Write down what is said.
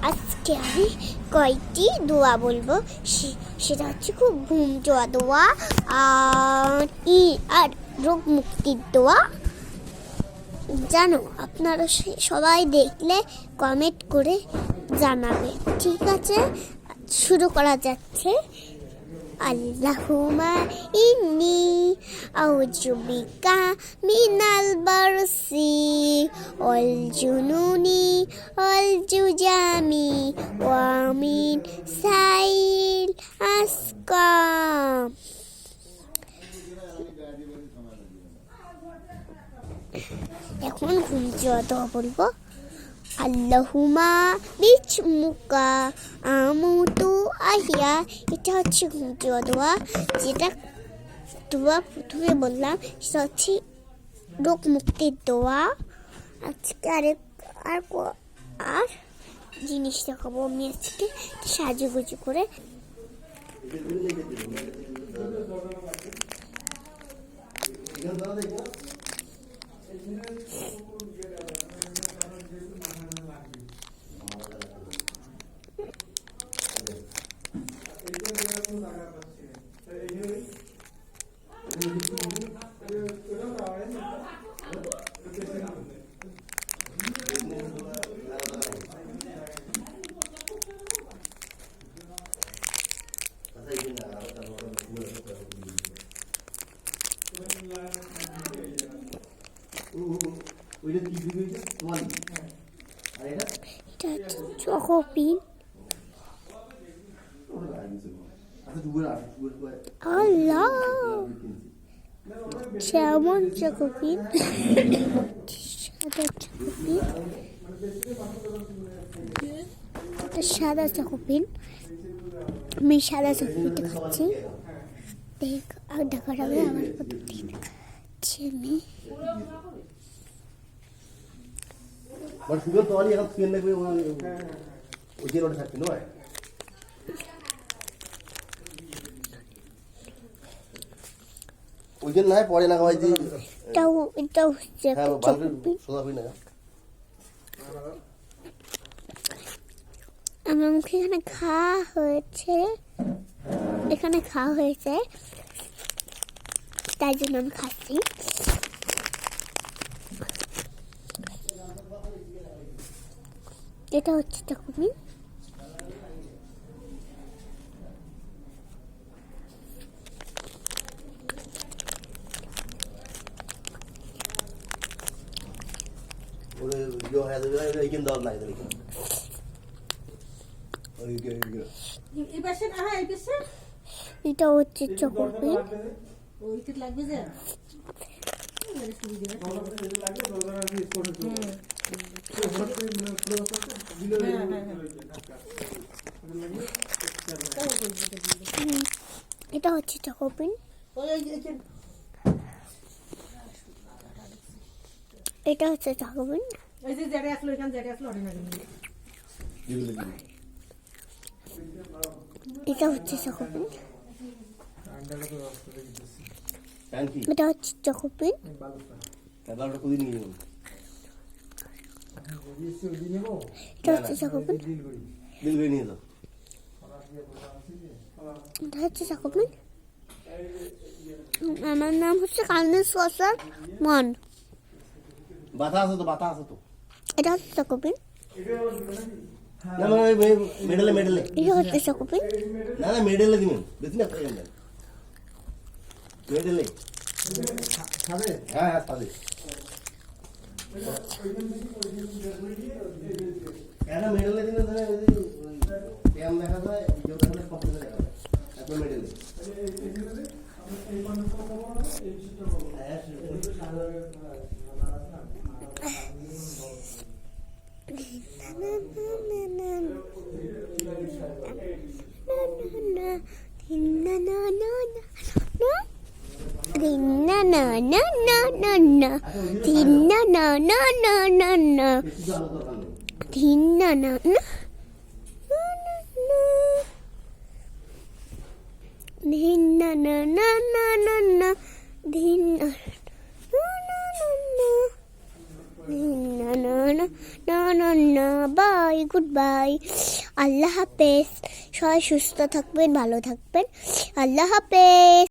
আজকে আমি কয়টি দোয়া বলবো, সেটা হচ্ছে খুব ঘুম জোয়া দোয়া আর রোগ মুক্তির দোয়া। জানো, আপনারা সবাই দেখলে কমেন্ট করে জানাবে। ঠিক আছে, শুরু করা যাচ্ছে। আল্লাহুম্মা ইন্নী আউযু বিকা মিনাল বারসি ওয়াল জুনুনি ওয়াল জুজামি ওয়া মিন সাইল আসকাম। এখন ঘুম যাওয়া দোয়া বলবো। আল্লাহুম্মা বিসমুকা আমুতু আহিয়া। এটা হচ্ছে ঘুম যাওয়া দোয়া। যেটা দোয়া প্রথমে বললাম সেটা হচ্ছে রোগ মুক্তির দোয়া। আজকে আর জিনিস দেখাবো আমি আজকে সাজুগুজু করে। চকোপিন, আল্লাহ যেমন চকোপিন, সাদা চকোপিন। আমি সাদা চকোপিনটা খাচ্ছি। দেখার আগে আমার খাচ্ছি আমি। আমার মুখে এখানে খাওয়া হয়েছে, তাই জন্য আমি খাচ্ছি। এটা হচ্ছে চকোপিন। এটা হচ্ছে চকোপিন। এটা হচ্ছে চকোপিন। এটা হচ্ছে চকোপিন। এটা হচ্ছে চকোপিন। এটা হচ্ছে চকোপিন। এটা হচ্ছে চকোপিন। এটা হচ্ছে চকোপিন। আমার নাম হচ্ছে কালমিস কসার মন। এটা হচ্ছে চকোপিন। এটা হচ্ছে চকোপিন। না না না না না না বাই, গুড বাই, আল্লাহ হাফেজ। সবাই সুস্থ থাকবেন, ভালো থাকবেন, আল্লাহ হাফেজ।